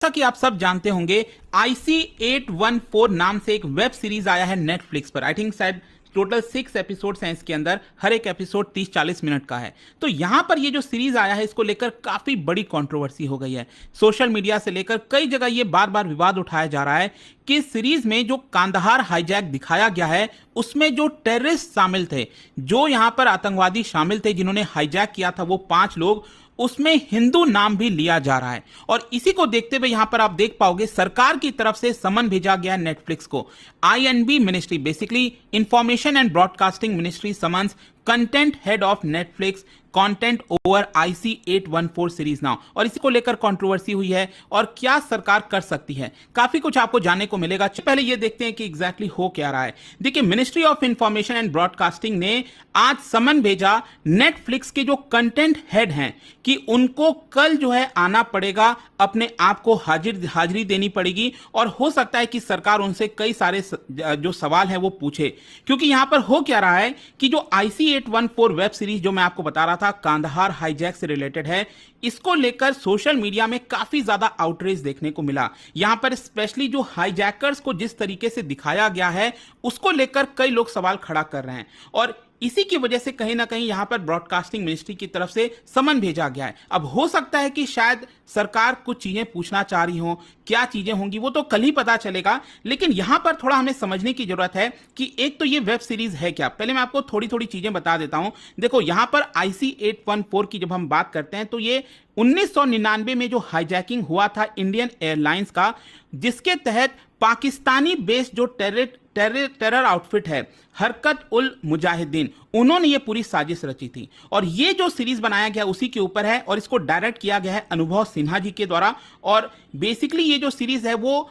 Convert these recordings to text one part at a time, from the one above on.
जैसा कि आप सब जानते होंगे, IC-814 नाम से एक वेब सीरीज आया है नेटफ्लिक्स पर। आई थिंक शायद टोटल 6 एपिसोड्स हैं इसके अंदर, हर एक एपिसोड 30-40 मिनट का है। तो यहां पर ये जो सीरीज आया है, इसको लेकर काफी बड़ी कंट्रोवर्सी हो गई है। सोशल मीडिया से लेकर कई जगह ये बार बार विवाद उठाया जा रहा है कि सीरीज में जो कांधार हाईजैक दिखाया गया है, उसमें जो टेररिस्ट शामिल थे, जो यहां पर आतंकवादी शामिल थे जिन्होंने हाईजैक किया था, वो 5 लोग, उसमें हिंदू नाम भी लिया जा रहा है। और इसी को देखते हुए यहां पर आप देख पाओगे सरकार की तरफ से समन भेजा गया नेटफ्लिक्स को। INB ministry, basically information and broadcasting ministry, summons content head of Netflix content over IC-814 series now. और इसी को लेकर कंट्रोवर्सी हुई है और क्या सरकार कर सकती है, काफी कुछ आपको जानने को मिलेगा। पहले ये देखते हैं कि एग्जैक्टली हो क्या रहा है। देखिए, ministry of information and broadcasting ने आज समन भेजा नेटफ्लिक्स के जो कंटेंट हेड हैं कि उनको कल जो है आना पड़ेगा, अपने आप को हाजिरी देनी पड़ेगी, और हो सकता है कि सरकार उनसे कई सारे जो सवाल हैं वो पूछे। क्योंकि यहां पर हो क्या रहा है कि जो IC-814 वेब सीरीज जो मैं आपको बता रहा था, कांधार हाईजैक से रिलेटेड है, इसको लेकर सोशल मीडिया में काफी ज्यादा आउटरीच देखने को मिला। यहां पर स्पेशली जो हाईजैकर्स को जिस तरीके से दिखाया गया है, उसको लेकर कई लोग सवाल खड़ा कर रहे हैं, और इसी की वजह से कहीं ना कहीं यहां पर ब्रॉडकास्टिंग मिनिस्ट्री की तरफ से समन भेजा गया है। अब हो सकता है कि शायद सरकार कुछ चीजें पूछना चाह रही हो, क्या चीजें होंगी वो तो कल ही पता चलेगा। लेकिन यहां पर थोड़ा हमें समझने की जरूरत है कि एक तो ये वेब सीरीज है क्या। पहले मैं आपको थोड़ी थोड़ी चीजें बता देता हूं। देखो, यहां पर IC-814 की जब हम बात करते हैं तो ये 1999 में जो हाईजैकिंग हुआ था इंडियन एयरलाइंस का, जिसके तहत पाकिस्तानी बेस्ड जो टेरर आउटफिट है हरकत उल मुजाहिदीन, उन्होंने ये पूरी साजिश रची थी। और ये जो सीरीज बनाया गया उसी के ऊपर है, और इसको डायरेक्ट किया गया है अनुभव सिन्हा जी के द्वारा। और बेसिकली ये जो सीरीज है वो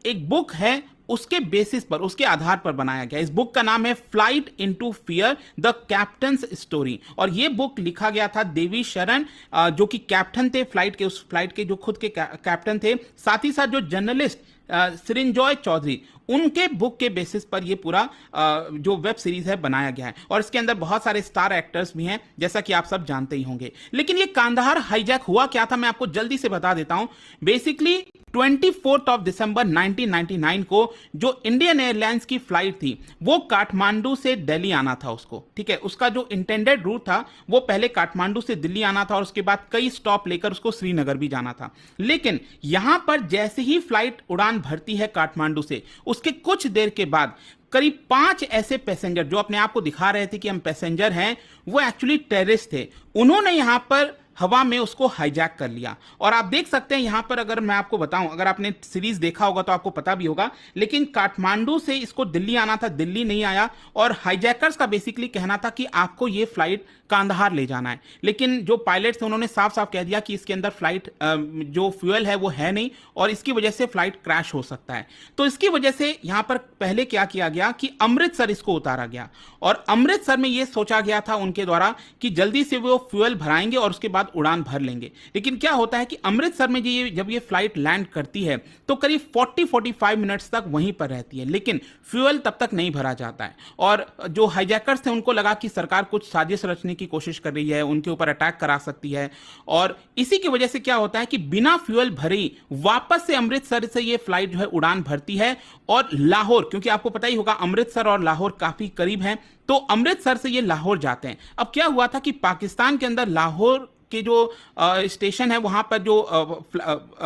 एक बुक है, उसके बेसिस पर, उसके आधार पर बनाया गया। इस बुक का नाम है flight into fear, the captains story. और ये बुक लिखा गया था देवी शरण, जो कि कैप्टन थे फ्लाइट के, उस फ्लाइट के जो खुद के कैप्टन थे, साथ ही साथ जो जर्नलिस्ट सृंजॉय चौधरी, उनके बुक के बेसिस पर ये पूरा जो वेब सीरीज है बनाया गया है। और इसके अंदर बहुत सारे स्टार एक्टर्स भी हैं, जैसा कि आप सब जानते ही होंगे। लेकिन ये कांधार हाईजैक हुआ क्या था, मैं आपको जल्दी से बता देता हूं। बेसिकली 24 दिसंबर 1999 को जो इंडियन एयरलाइंस की फ्लाइट थी, वो काठमांडू से दिल्ली आना था उसको, ठीक है। उसका जो इंटेंडेड रूट था वो पहले काठमांडू से दिल्ली आना था, और उसके बाद कई स्टॉप लेकर उसको श्रीनगर भी जाना था। लेकिन यहां पर जैसे ही फ्लाइट उड़ान भरती है काठमांडू से, उसके कुछ देर के बाद करीब 5 ऐसे पैसेंजर जो अपने आप को दिखा रहे थे कि हम पैसेंजर हैं, वो एक्चुअली टेररिस्ट थे। उन्होंने यहां पर हवा में उसको हाईजैक कर लिया। और आप देख सकते हैं यहां पर, अगर मैं आपको बताऊं, अगर आपने सीरीज देखा होगा तो आपको पता भी होगा, लेकिन काठमांडू से इसको दिल्ली आना था, दिल्ली नहीं आया। और हाईजैकर्स का बेसिकली कहना था कि आपको ये फ्लाइट कांधार ले जाना है। लेकिन जो पायलट थे उन्होंने साफ साफ कह दिया कि इसके अंदर फ्लाइट जो फ्यूल है वो है नहीं, और इसकी वजह से फ्लाइट क्रैश हो सकता है। तो इसकी वजह से यहां पर पहले क्या किया गया कि अमृतसर इसको उतारा गया, और अमृतसर में यह सोचा गया था उनके द्वारा कि जल्दी से वो फ्यूल भराएंगे और उसके बाद उड़ान भर लेंगे। लेकिन क्या होता है कि अमृतसर में जब ये फ्लाइट लैंड करती है तो करीब 40-45 मिनट्स तक वहीं पर रहती है, लेकिन फ्यूल तब तक नहीं भरा जाता है। और जो हाईजैकर्स थे उनको लगा कि सरकार कुछ साजिश रचने की कोशिश कर रही है, उनके ऊपर अटैक करा सकती है। और इसी की वजह से क्या होता है कि बिना फ्यूल भरे वापस से अमृतसर से ये फ्लाइट जो है उड़ान भरती है, और लाहौर, क्योंकि आपको पता ही होगा अमृतसर और लाहौर काफी करीब हैं, तो अमृतसर से ये लाहौर जाते हैं। अब क्या हुआ था कि पाकिस्तान के अंदर लाहौर के जो स्टेशन है, वहां पर जो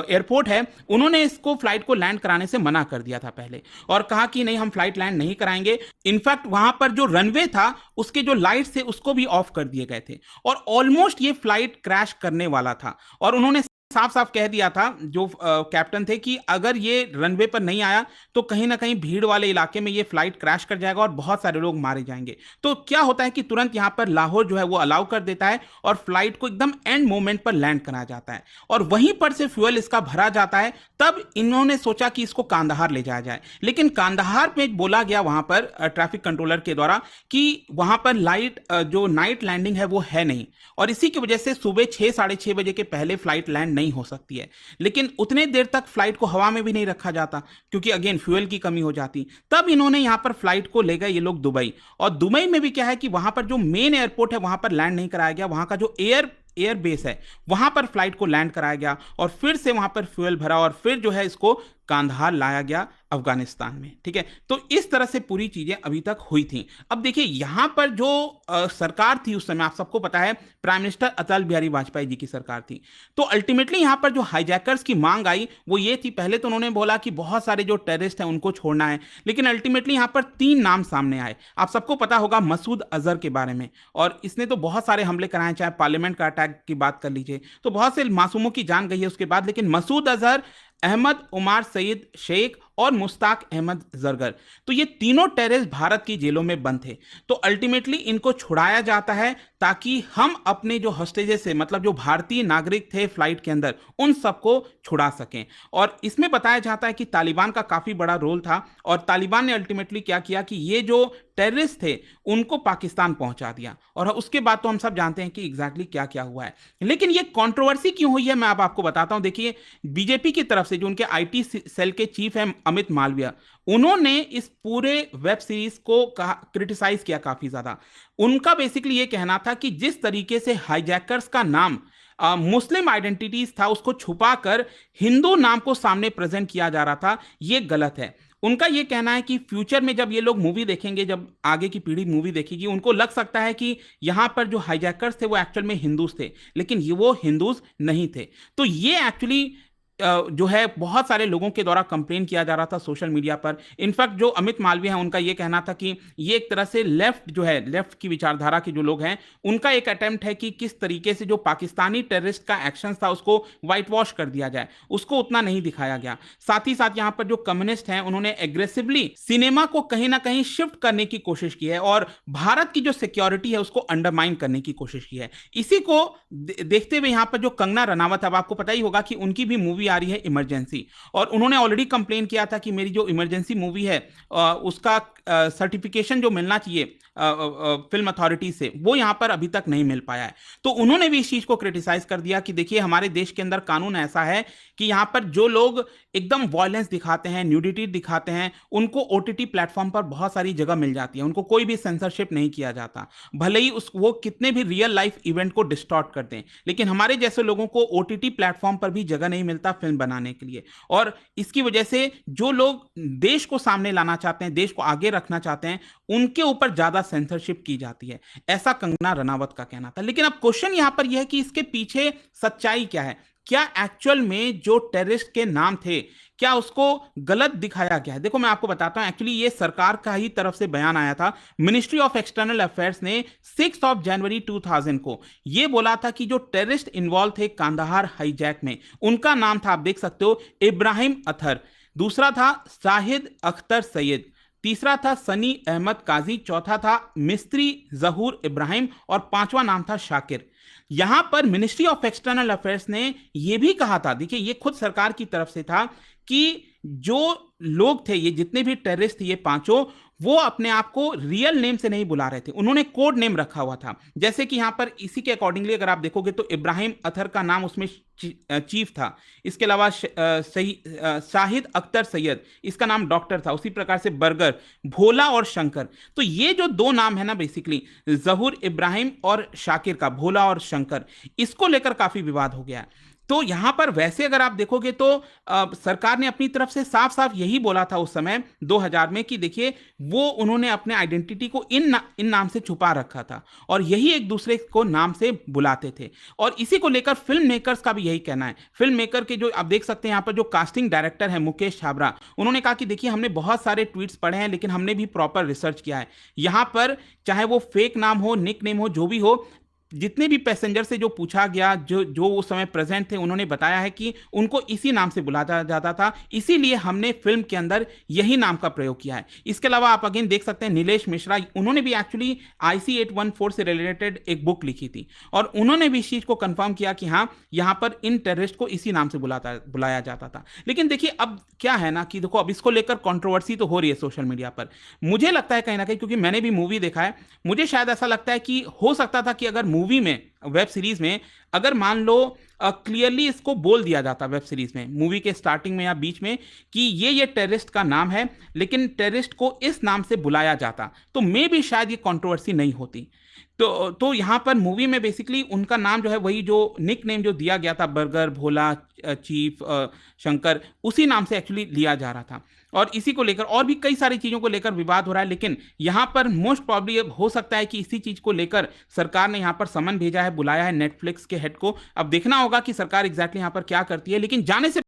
एयरपोर्ट है, उन्होंने इसको फ्लाइट को लैंड कराने से मना कर दिया था पहले, और कहा कि नहीं, हम फ्लाइट लैंड नहीं कराएंगे। इनफैक्ट वहां पर जो रनवे था उसके जो लाइट्स थे उसको भी ऑफ कर दिए गए थे, और ऑलमोस्ट ये फ्लाइट क्रैश करने वाला था। और उन्होंने साफ साफ कह दिया था जो कैप्टन थे कि अगर ये रनवे पर नहीं आया तो कहीं ना कहीं भीड़ वाले इलाके में ये फ्लाइट क्रैश कर जाएगा और बहुत सारे लोग मारे जाएंगे। तो क्या होता है कि तुरंत यहां पर लाहौर जो है वो अलाउ कर देता है और फ्लाइट को एकदम एंड मोमेंट पर लैंड कराया जाता है, और वहीं पर से फ्यूल इसका भरा जाता है। तब इन्होंने सोचा कि इसको कांधार ले जाया जाए, लेकिन कांधार में बोला गया वहां पर ट्रैफिक कंट्रोलर के द्वारा कि वहां पर जो नाइट लैंडिंग है वो है नहीं, और इसी की वजह से सुबह 6-6:30 बजे के पहले फ्लाइट लैंड नहीं हो सकती है। लेकिन उतने देर तक फ्लाइट को हवा में भी नहीं रखा जाता क्योंकि अगेन फ्यूल की कमी हो जाती। तब इन्होंने यहां पर फ्लाइट को ले गए ये लोग दुबई, और दुबई में भी क्या है कि वहां पर जो मेन एयरपोर्ट है वहां पर लैंड नहीं कराया गया। वहां का जो एयर बेस है वहां पर फ्लाइट को लैंड कराया गया और फिर से वहां पर फ्यूल भरा और फिर जो है इसको कांधार लाया गया अफगानिस्तान में। ठीक है, तो इस तरह से पूरी चीजें अभी तक हुई थी। अब देखिए यहां पर जो सरकार थी उस समय, आप सबको पता है प्राइम मिनिस्टर अटल बिहारी वाजपेयी जी की सरकार थी। तो अल्टीमेटली यहां पर जो हाईजैकर्स की मांग आई वो ये थी, पहले तो उन्होंने बोला कि बहुत सारे जो टेररिस्ट हैं उनको छोड़ना है, लेकिन अल्टीमेटली यहां पर 3 नाम सामने आए। आप सबको पता होगा मसूद अजहर के बारे में, और इसने तो बहुत सारे हमले कराए, चाहे पार्लियामेंट का अटैक की बात कर लीजिए, तो बहुत से मासूमों की जान गई है उसके बाद। लेकिन मसूद अजहर, अहमद उमार सईद शेख और मुश्ताक अहमद जरगर, तो ये तीनों टेररिस्ट भारत की जेलों में बंद थे। तो अल्टीमेटली इनको छुड़ाया जाता है ताकि हम अपने जो हॉस्टेजेस से, मतलब जो भारतीय नागरिक थे फ्लाइट के अंदर, उन सबको छुड़ा सकें। और इसमें बताया जाता है कि तालिबान का काफी बड़ा रोल था, और तालिबान ने अल्टीमेटली क्या किया कि ये जो टेररिस्ट थे उनको पाकिस्तान पहुंचा दिया, और उसके बाद तो हम सब जानते हैं कि एग्जैक्टली क्या क्या हुआ है। लेकिन ये कंट्रोवर्सी क्यों हुई है मैं अब आपको बताता हूं। देखिए बीजेपी की तरफ से जो उनके आईटी सेल के चीफ हैं अमित मालविया, उन्होंने इस पूरे वेब सीरीज को क्रिटिसाइज किया काफी ज्यादा। उनका बेसिकली ये कहना था कि जिस तरीके से हाईजैकर्स का नाम मुस्लिम आइडेंटिटीज था उसको छुपाकर हिंदू नाम को सामने प्रेजेंट किया जा रहा था, ये गलत है। उनका यह कहना है कि फ्यूचर में जब ये लोग मूवी देखेंगे, जब आगे की पीढ़ी मूवी देखेगी, उनको लग सकता है कि यहां पर जो हाईजैकर्स थे वो एक्चुअल में हिंदूज थे, लेकिन ये वो हिंदूज नहीं थे। तो ये एक्चुअली जो है बहुत सारे लोगों के द्वारा कंप्लेन किया जा रहा था सोशल मीडिया पर। इनफैक्ट जो अमित मालवीय है उनका यह कहना था कि ये एक तरह से लेफ्ट जो है, लेफ्ट की विचारधारा के जो लोग हैं उनका एक अटेम्प्ट है कि किस तरीके से जो पाकिस्तानी टेररिस्ट का एक्शन था उसको व्हाइट वॉश कर दिया जाए, उसको उतना नहीं दिखाया गया। साथ ही साथ यहां पर जो कम्युनिस्ट हैं उन्होंने एग्रेसिवली सिनेमा को कहीं ना कहीं शिफ्ट करने की कोशिश की है और भारत की जो सिक्योरिटी है उसको अंडरमाइन करने की कोशिश की है। इसी को देखते हुए यहां पर जो कंगना रनावत, अब आपको पता ही होगा कि उनकी भी मूवी आ रही है इमरजेंसी, और उन्होंने ऑलरेडी कंप्लेन किया था कि मेरी जो इमरजेंसी मूवी है उसका सर्टिफिकेशन जो मिलना चाहिए फिल्म अथॉरिटी से, वो यहां पर अभी तक नहीं मिल पाया है। तो उन्होंने भी इस चीज को क्रिटिसाइज कर दिया कि देखिए हमारे देश के अंदर कानून ऐसा है कि यहां पर जो लोग एकदम वायलेंस दिखाते हैं, न्यूडिटी दिखाते हैं, उनको ओटीटी प्लेटफॉर्म पर बहुत सारी जगह मिल जाती है, उनको कोई भी सेंसरशिप नहीं किया जाता, भले ही वो कितने भी रियल लाइफ इवेंट को डिस्टॉर्ट कर दें। लेकिन हमारे जैसे लोगों को ओटीटी प्लेटफॉर्म पर भी जगह नहीं मिलता फिल्म बनाने के लिए, और इसकी वजह से जो लोग देश को सामने लाना चाहते हैं, देश को आगे रखना चाहते हैं, उनके ऊपर ज्यादा सेंसरशिप की जाती है, ऐसा कंगना रनावत का कहना था। लेकिन अब क्वेश्चन यहां पर यह है कि इसके पीछे सच्चाई क्या है? क्या एक्चुअल में जो टेररिस्ट के नाम थे क्या उसको गलत दिखाया गया है? देखो मैं आपको बताता हूं, एक्चुअली ये सरकार का ही तरफ से बयान आया था। मिनिस्ट्री ऑफ एक्सटर्नल अफेयर्स ने 6 जनवरी 2000 को ये बोला था कि जो टेररिस्ट इन्वॉल्व थे कांदाहार हाईजैक में, उनका नाम था, आप देख सकते हो, इब्राहिम अथर, दूसरा था शाहिद अख्तर सैयद, तीसरा था सनी अहमद काजी, चौथा था मिस्त्री जहूर इब्राहिम, और पांचवा नाम था शाकिर। यहां पर मिनिस्ट्री ऑफ एक्सटर्नल अफेयर्स ने यह भी कहा था, देखिए ये खुद सरकार की तरफ से था, कि जो लोग थे, ये जितने भी टेररिस्ट थे, ये पांचों, वो अपने आप को रियल नेम से नहीं बुला रहे थे, उन्होंने कोड नेम रखा हुआ था। जैसे कि यहां पर इसी के अकॉर्डिंगली अगर आप देखोगे तो इब्राहिम अथर का नाम उसमें चीफ था, इसके अलावा शाहिद अख्तर सैयद, इसका नाम डॉक्टर था, उसी प्रकार से बर्गर, भोला और शंकर। तो ये जो दो नाम है ना, बेसिकली जहूर इब्राहिम और शाकिर का, भोला और शंकर, इसको लेकर काफी विवाद हो गया। तो यहां पर वैसे अगर आप देखोगे तो सरकार ने अपनी तरफ से साफ साफ यही बोला था उस समय 2000 में कि देखिए वो उन्होंने अपने आइडेंटिटी को इन नाम से छुपा रखा था, और यही एक दूसरे को नाम से बुलाते थे। और इसी को लेकर फिल्म मेकर्स का भी यही कहना है। फिल्म मेकर के जो आप देख सकते हैं यहाँ पर जो कास्टिंग डायरेक्टर है मुकेश छाबरा, उन्होंने कहा कि देखिए हमने बहुत सारे ट्वीट्स पढ़े हैं, लेकिन हमने भी प्रॉपर रिसर्च किया है। यहाँ पर चाहे वो फेक नाम हो, निक नेम हो, जो भी हो, जितने भी पैसेंजर से जो पूछा गया, जो उस समय प्रेजेंट थे, उन्होंने बताया है कि उनको इसी नाम से बुलाया जाता था, इसीलिए हमने फिल्म के अंदर यही नाम का प्रयोग किया है। इसके अलावा आप अगेन देख सकते हैं नीलेश मिश्रा, उन्होंने भी एक्चुअली IC 814 से रिलेटेड एक बुक लिखी थी, और उन्होंने भी इस चीज को कंफर्म किया कि हाँ यहां पर इन टेररिस्ट को इसी नाम से बुलाया जाता था। लेकिन देखिए अब क्या है ना कि देखो अब इसको लेकर कंट्रोवर्सी तो हो रही है सोशल मीडिया पर। मुझे लगता है कहीं ना कहीं, क्योंकि मैंने भी मूवी देखा है, मुझे शायद ऐसा लगता है कि हो सकता था कि अगर मूवी में, वेब सीरीज में, अगर मान लो क्लियरली इसको बोल दिया जाता वेब सीरीज में, मूवी के स्टार्टिंग में या बीच में, कि ये टेररिस्ट का नाम है, लेकिन टेररिस्ट को इस नाम से बुलाया जाता, तो मे भी शायद ये कंट्रोवर्सी नहीं होती। तो यहाँ पर मूवी में बेसिकली उनका नाम जो है वही जो निक नेम जो दिया गया था, बर्गर, भोला, चीफ, शंकर, उसी नाम से एक्चुअली लिया जा रहा था। और इसी को लेकर और भी कई सारी चीज़ों को लेकर विवाद हो रहा है, लेकिन यहाँ पर मोस्ट प्रॉब्ली हो सकता है कि इसी चीज़ को लेकर सरकार ने यहाँ पर समन भेजा है, बुलाया है नेटफ्लिक्स के हेड को। अब देखना होगा कि सरकार एग्जैक्टली यहाँ पर क्या करती है, लेकिन जाने से